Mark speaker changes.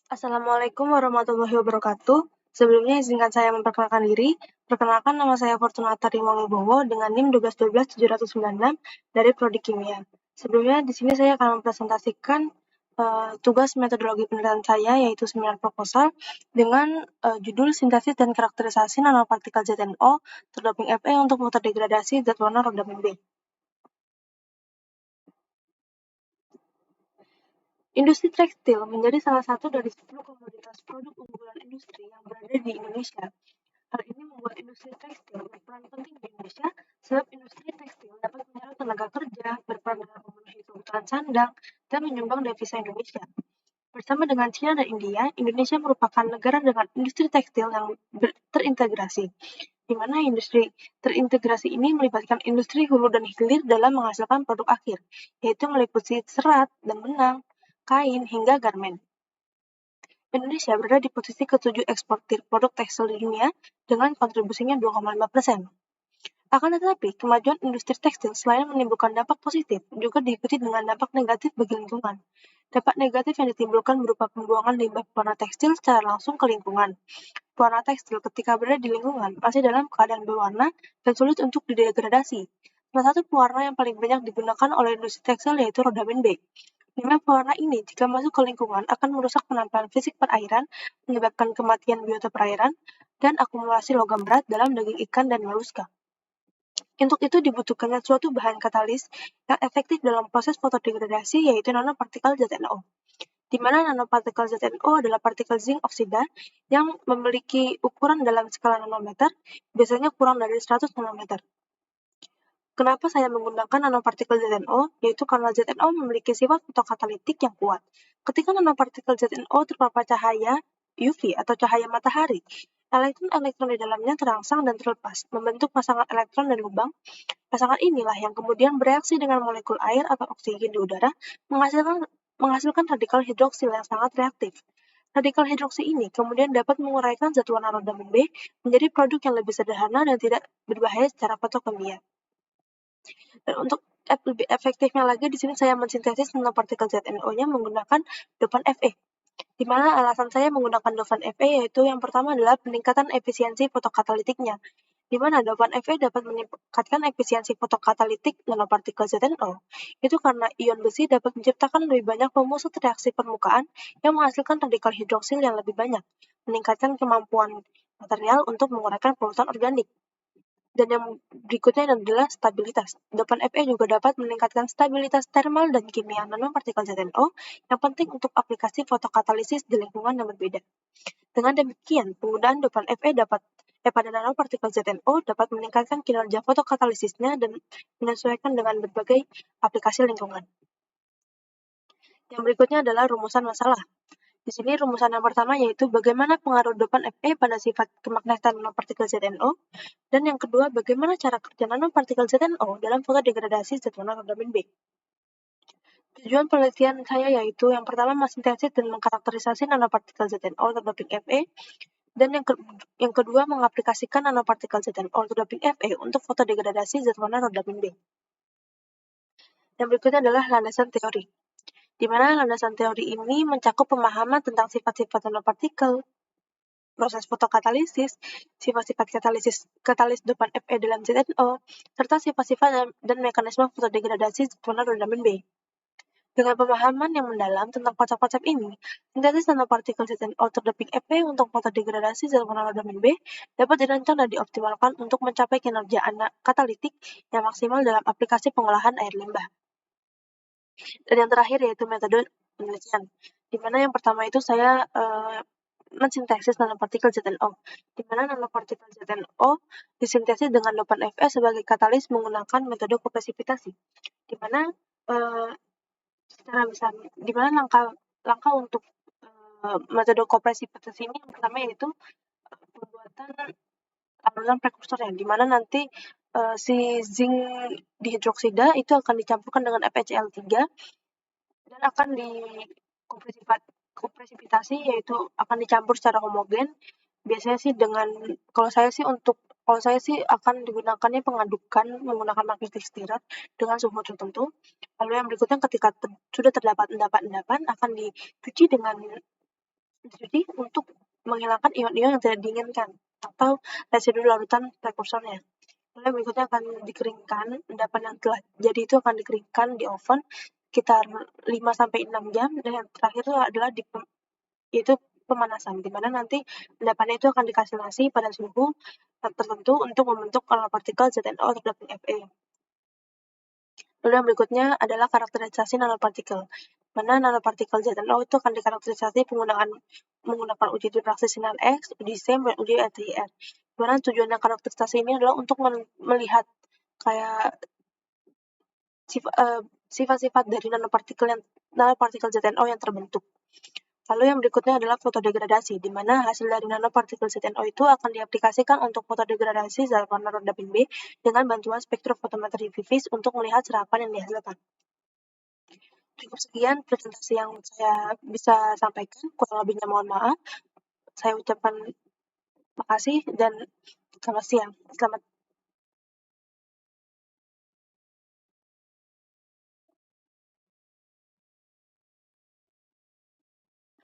Speaker 1: Assalamualaikum warahmatullahi wabarakatuh. Sebelumnya izinkan saya memperkenalkan diri. Perkenalkan, nama saya Fortunata Rimawibowo dengan NIM 1212796 dari Prodi Kimia. Sebelumnya di sini saya akan mempresentasikan tugas metodologi penelitian saya, yaitu seminar proposal dengan judul sintesis dan karakterisasi nanopartikel ZNO terdoping Fe untuk fotodegradasi zat warna rodamin B. Industri tekstil menjadi salah satu dari 10 komoditas produk unggulan industri yang berada di Indonesia. Hal ini membuat industri tekstil berperan penting di Indonesia, sebab industri tekstil dapat menyerap tenaga kerja, berperan dalam memenuhi kebutuhan sandang, dan menyumbang devisa Indonesia. Bersama dengan China dan Indonesia merupakan negara dengan industri tekstil yang terintegrasi, di mana industri terintegrasi ini melibatkan industri hulu dan hilir dalam menghasilkan produk akhir, yaitu meliputi serat dan benang, kain, hingga garmen. Indonesia berada di posisi ke-7 eksportir produk tekstil di dunia dengan kontribusinya 2,5%. Akan tetapi, kemajuan industri tekstil selain menimbulkan dampak positif, juga diikuti dengan dampak negatif bagi lingkungan. Dampak negatif yang ditimbulkan berupa pembuangan limbah pewarna tekstil secara langsung ke lingkungan. Pewarna tekstil ketika berada di lingkungan masih dalam keadaan berwarna dan sulit untuk didegradasi. Salah satu pewarna yang paling banyak digunakan oleh industri tekstil yaitu rodamin B. Limbah pewarna ini jika masuk ke lingkungan akan merusak penampilan fisik perairan, menyebabkan kematian biota perairan, dan akumulasi logam berat dalam daging ikan dan moluska. Untuk itu dibutuhkannya suatu bahan katalis yang efektif dalam proses fotodegradasi, yaitu nanopartikel ZNO. Di mana nanopartikel ZNO adalah partikel zinc oksida yang memiliki ukuran dalam skala nanometer, biasanya kurang dari 100 nanometer. Kenapa saya menggunakan nanopartikel ZNO? Yaitu karena ZNO memiliki sifat fotokatalitik yang kuat. Ketika nanopartikel ZNO terpapar cahaya UV atau cahaya matahari, elektron-elektron di dalamnya terangsang dan terlepas, membentuk pasangan elektron dan lubang. Pasangan inilah yang kemudian bereaksi dengan molekul air atau oksigen di udara, menghasilkan radikal hidroksil yang sangat reaktif. Radikal hidroksi ini kemudian dapat menguraikan zat warna rodamin B menjadi produk yang lebih sederhana dan tidak berbahaya secara fotokimia. Dan untuk lebih efektifnya lagi, di sini saya mensintesis nanopartikel ZNO-nya menggunakan dopan Fe. Di mana alasan saya menggunakan dopan Fe yaitu yang pertama adalah peningkatan efisiensi fotokatalitiknya, di mana dopan Fe dapat meningkatkan efisiensi fotokatalitik nanopartikel ZNO. Itu karena ion besi dapat menciptakan lebih banyak pemusat reaksi permukaan yang menghasilkan radikal hidroksil yang lebih banyak, meningkatkan kemampuan material untuk menguraikan polutan organik. Dan yang berikutnya adalah stabilitas. Dopan Fe juga dapat meningkatkan stabilitas termal dan kimia nanopartikel ZNO yang penting untuk aplikasi fotokatalisis di lingkungan yang berbeda. Dengan demikian, penggunaan dopan Fe pada nanopartikel ZNO dapat meningkatkan kinerja fotokatalisisnya dan menyesuaikan dengan berbagai aplikasi lingkungan. Yang berikutnya adalah rumusan masalah. Di sini rumusan yang pertama yaitu bagaimana pengaruh dopan Fe pada sifat kemagnetan nanopartikel ZNO, dan yang kedua bagaimana cara kerja nanopartikel ZNO dalam fotodegradasi zat warna rodamin B. Tujuan penelitian saya yaitu yang pertama mensintesis dan mengkarakterisasi nanopartikel ZNO terdoping Fe, dan yang kedua mengaplikasikan nanopartikel ZNO terdoping Fe untuk fotodegradasi zat warna rodamin B. Yang berikutnya adalah landasan teori, di mana landasan teori ini mencakup pemahaman tentang sifat-sifat nanopartikel, proses fotokatalisis, sifat-sifat katalis dopan Fe dalam ZNO, serta sifat-sifat dan mekanisme fotodegradasi zat warna rodamin B. Dengan pemahaman yang mendalam tentang konsep-konsep ini, sintesis nanopartikel ZNO terdoping Fe untuk fotodegradasi zat warna rodamin B dapat dirancang dan dioptimalkan untuk mencapai kinerja katalitik yang maksimal dalam aplikasi pengolahan air limbah. Dan yang terakhir yaitu metode penelitian, di mana yang pertama itu saya mensintesis nanopartikel ZNO, di mana nanopartikel ZNO disintesis dengan dopan Fe sebagai katalis menggunakan metode kopresipitasi, di mana di mana langkah untuk metode kopresipitasi ini yang pertama yaitu pembuatan larutan prekursornya, di mana nanti si zinc dihidroksida itu akan dicampurkan dengan FeCl3 dan akan kopresipitasi, yaitu akan dicampur secara homogen. Biasanya sih kalau saya sih akan digunakannya pengadukan menggunakan magnetic stirrer dengan suhu tertentu. Lalu yang berikutnya ketika sudah terdapat endapan-endapan akan dicuci dengan Jadi untuk menghilangkan ion-ion yang tidak diinginkan atau residu larutan prekursornya. Lalu yang berikutnya akan dikeringkan, endapan yang telah jadi itu akan dikeringkan di oven sekitar 5-6 jam, dan yang terakhir itu adalah yaitu pemanasan, di mana nanti endapannya itu akan dikasih nasi pada suhu tertentu untuk membentuk nanopartikel ZNO atau WFE. Lalu yang berikutnya adalah karakterisasi nanopartikel, mana nanopartikel ZNO itu akan dikarakterisasi menggunakan uji diffraksi sinar X, uji SEM, dan uji LTIR. Dimana tujuannya karakterisasi ini adalah untuk melihat kayak sifat-sifat dari nanopartikel ZNO yang terbentuk. Lalu yang berikutnya adalah fotodegradasi, di mana hasil dari nanopartikel ZNO itu akan diaplikasikan untuk fotodegradasi zat warna rodapin B dengan bantuan spektrofotometri VIVIS untuk melihat serapan yang dihasilkan. Cukup sekian presentasi yang saya bisa sampaikan, kurang lebihnya mohon maaf. Saya ucapkan makasih dan selamat siang. Selamat